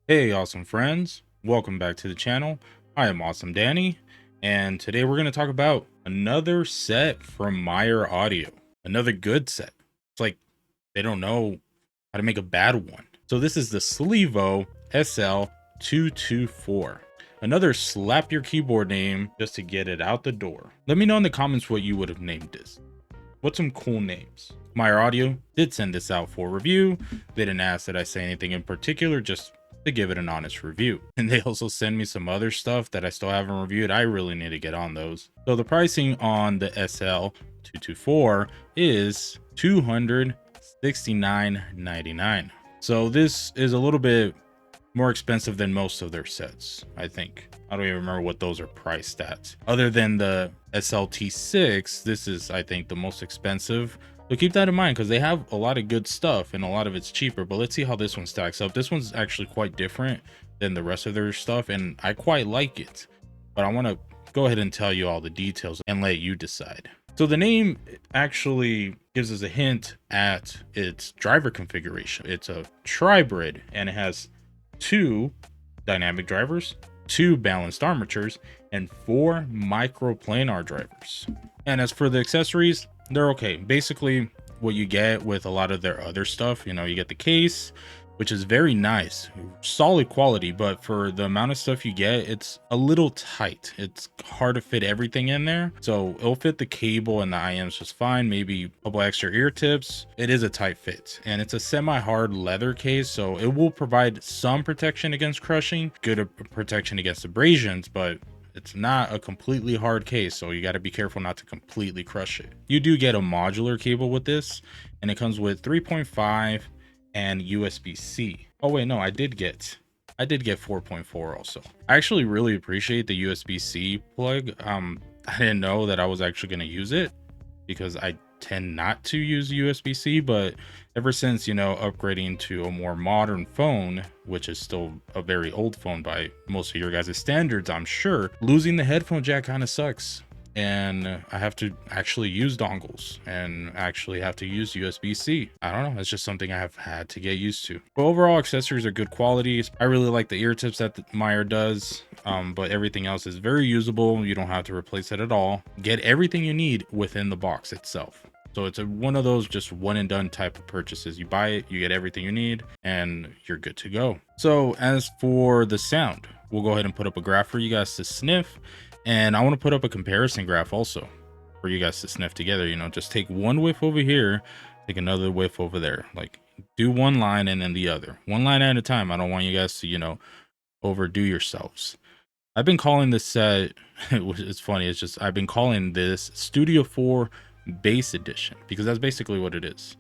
Hey, awesome friends. Welcome back to the channel. I am Awesome Danny, and today we're going to talk about another set from Myer-Audio. Another good set. It's like they don't know how to make a bad one. So this is the SLIIVO SL224. Another slap your keyboard name just to get it out the door. Let me know in the comments what you would have named this. What's some cool names? Myer-Audio did send this out for review. They didn't ask that I say anything in particular, just to give it an honest review. And they also send me some other stuff that I still haven't reviewed. I really need to get on those. So the pricing on the SL224 is $269.99. So this is a little bit more expensive than most of their sets, I think. I don't even remember what those are priced at. Other than the SLT6, this is, I think, the most expensive. So keep that in mind because they have a lot of good stuff and a lot of it's cheaper. But let's see how this one stacks up. This one's actually quite different than the rest of their stuff, and I quite like it. But I want to go ahead and tell you all the details and let you decide. So the name actually gives us a hint at its driver configuration. It's a tribrid and it has 2 dynamic drivers, 2 balanced armatures, and 4 microplanar drivers. And as for the accessories, they're okay. Basically what you get with a lot of their other stuff, you get the case, which is very nice, solid quality, but for the amount of stuff you get, it's a little tight. It's hard to fit everything in there. So it'll fit the cable and the IEMs just fine, maybe a couple extra ear tips. It is a tight fit, and it's a semi-hard leather case, so it will provide some protection against crushing, good protection against abrasions, but it's not a completely hard case, so you got to be careful not to completely crush it. You do get a modular cable with this, and it comes with 3.5 and USB-C. Oh wait, no, I did get 4.4 also. I actually really appreciate the USB-C plug. I didn't know that I was actually going to use it because I tend not to use USB-C, but ever since, upgrading to a more modern phone, which is still a very old phone by most of your guys' standards, I'm sure, losing the headphone jack kind of sucks. And I have to actually use dongles and actually have to use USB-C. I don't know, it's just something I have had to get used to. But overall, accessories are good quality. I really like the ear tips that the Myer does, but everything else is very usable. You don't have to replace it at all. Get everything you need within the box itself. So it's one of those just one and done type of purchases. You buy it, you get everything you need, and you're good to go. So as for the sound, we'll go ahead and put up a graph for you guys to sniff. And I want to put up a comparison graph also for you guys to sniff together. Just take one whiff over here, take another whiff over there. Like, do one line and then the other. One line at a time. I don't want you guys to, overdo yourselves. I've been calling this set, which is funny, it's just I've been calling this Studio 4 Bass Edition because that's basically what it is.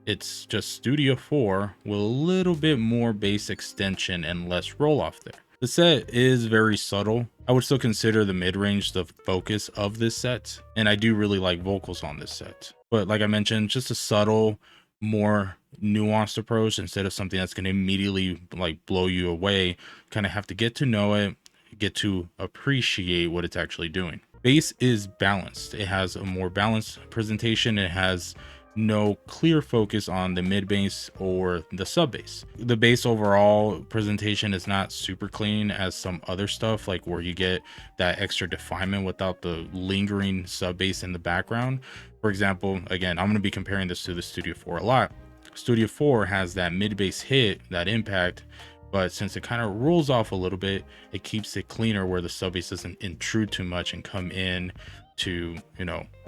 It's just Studio 4 with a little bit more bass extension and less roll off there. The set is very subtle. I would still consider the mid-range the focus of this set, and I do really like vocals on this set. But like I mentioned, just a subtle, more nuanced approach instead of something that's going to immediately like blow you away. Kind of have to get to know it, get to appreciate what it's actually doing. Bass is balanced. It has a more balanced presentation. It has no clear focus on the mid bass or the sub bass. The bass overall presentation is not super clean as some other stuff, like where you get that extra definement without the lingering sub bass in the background. For example, again, I'm going to be comparing this to the Studio 4 a lot. Studio 4 has that mid bass hit, that impact, but since it kind of rolls off a little bit, it keeps it cleaner where the sub bass doesn't intrude too much and come in to,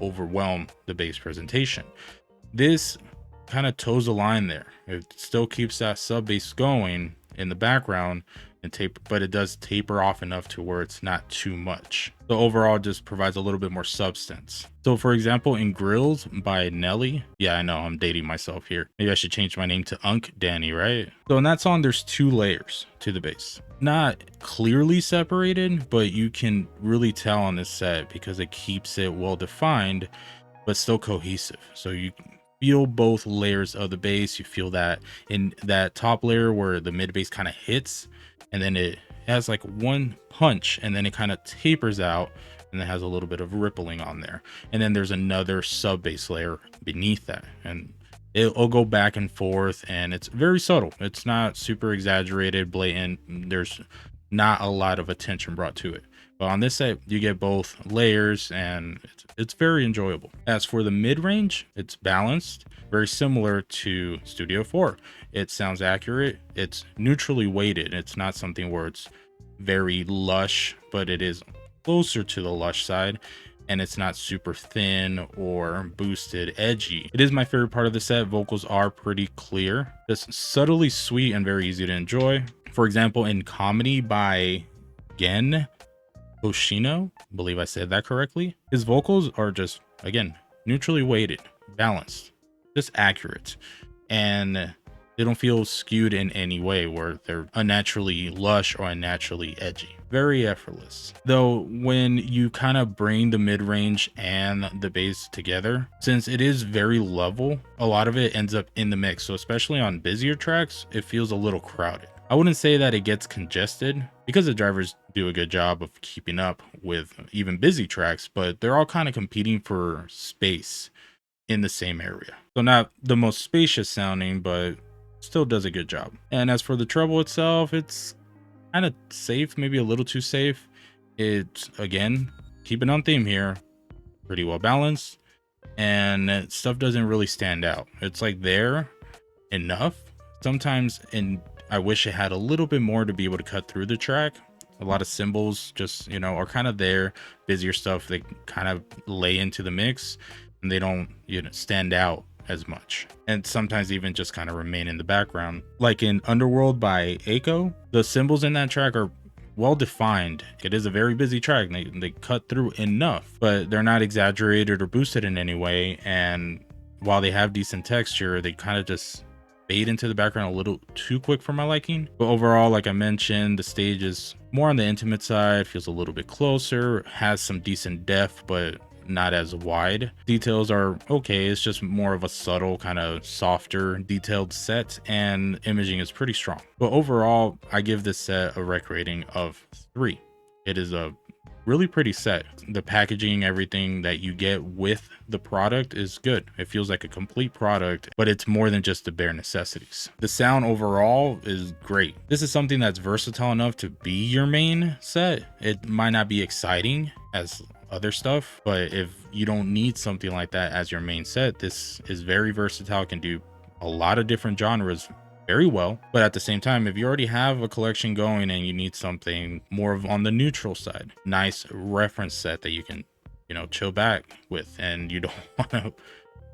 overwhelm the bass presentation. This kind of toes the line there. It still keeps that sub bass going in the background and but it does taper off enough to where it's not too much. So overall, it just provides a little bit more substance. So for example, in Grills by Nelly, yeah, I know I'm dating myself here. Maybe I should change my name to Unk Danny, right? So in that song, there's 2 layers to the bass. Not clearly separated, but you can really tell on this set because it keeps it well defined, but still cohesive. So you feel both layers of the bass. You feel that in that top layer where the mid bass kind of hits, and then it has like one punch, and then it kind of tapers out, and it has a little bit of rippling on there. And then there's another sub bass layer beneath that, and It'll go back and forth, and it's very subtle. It's not super exaggerated, blatant. There's not a lot of attention brought to it. But on this set, you get both layers, and it's very enjoyable. As for the mid-range, it's balanced, very similar to Studio 4. It sounds accurate. It's neutrally weighted. It's not something where it's very lush, but it is closer to the lush side, and it's not super thin or boosted edgy. It is my favorite part of the set. Vocals are pretty clear, just subtly sweet and very easy to enjoy. For example, in Comedy by Gen Hoshino, I believe I said that correctly, his vocals are just, again, neutrally weighted, balanced, just accurate, and they don't feel skewed in any way where they're unnaturally lush or unnaturally edgy. Very effortless. Though when you kind of bring the mid-range and the bass together, since it is very level, a lot of it ends up in the mix. So especially on busier tracks, it feels a little crowded. I wouldn't say that it gets congested because the drivers do a good job of keeping up with even busy tracks, but they're all kind of competing for space in the same area. So not the most spacious sounding, but still does a good job. And as for the treble itself, it's kind of safe, maybe a little too safe. It's, again, keeping on theme here, pretty well balanced, and stuff doesn't really stand out. It's like there enough sometimes, and I wish it had a little bit more to be able to cut through the track. A lot of cymbals just, you know, are kind of there. Busier stuff, they kind of lay into the mix, and they don't, you know, stand out as much, and sometimes even just kind of remain in the background. Like in Underworld by Aiko, the cymbals in that track are well defined. It is a very busy track. They cut through enough, but they're not exaggerated or boosted in any way, and while they have decent texture, they kind of just fade into the background a little too quick for my liking. But overall, like I mentioned, the stage is more on the intimate side, feels a little bit closer, has some decent depth, but not as wide. Details are okay. It's just more of a subtle, kind of softer, detailed set, and imaging is pretty strong. But overall, I give this set a rec rating of 3. It is a really pretty set. The packaging, everything that you get with the product is good. It feels like a complete product, but it's more than just the bare necessities. The sound overall is great. This is something that's versatile enough to be your main set. It might not be exciting as other stuff, but if you don't need something like that as your main set, this is very versatile, can do a lot of different genres very well. But at the same time, if you already have a collection going and you need something more of on the neutral side, nice reference set that you can, you know, chill back with, and you don't want to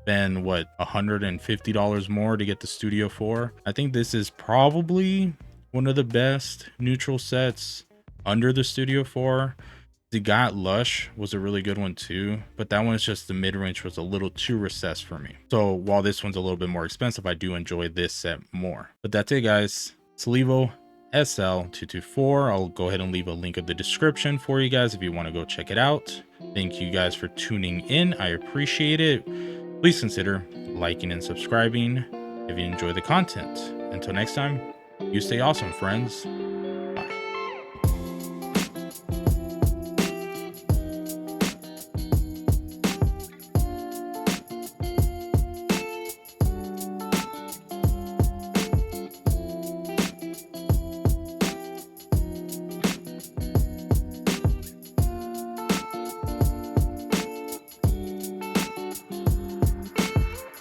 spend what, $150 more to get the Studio 4. I think this is probably one of the best neutral sets under the Studio 4. The Got Lush was a really good one too, but that one's just the mid-range was a little too recessed for me. So while this one's a little bit more expensive, I do enjoy this set more. But that's it, guys. SLIIVO SL224. I'll go ahead and leave a link in the description for you guys if you want to go check it out. Thank you guys for tuning in. I appreciate it. Please consider liking and subscribing if you enjoy the content. Until next time, you stay awesome, friends.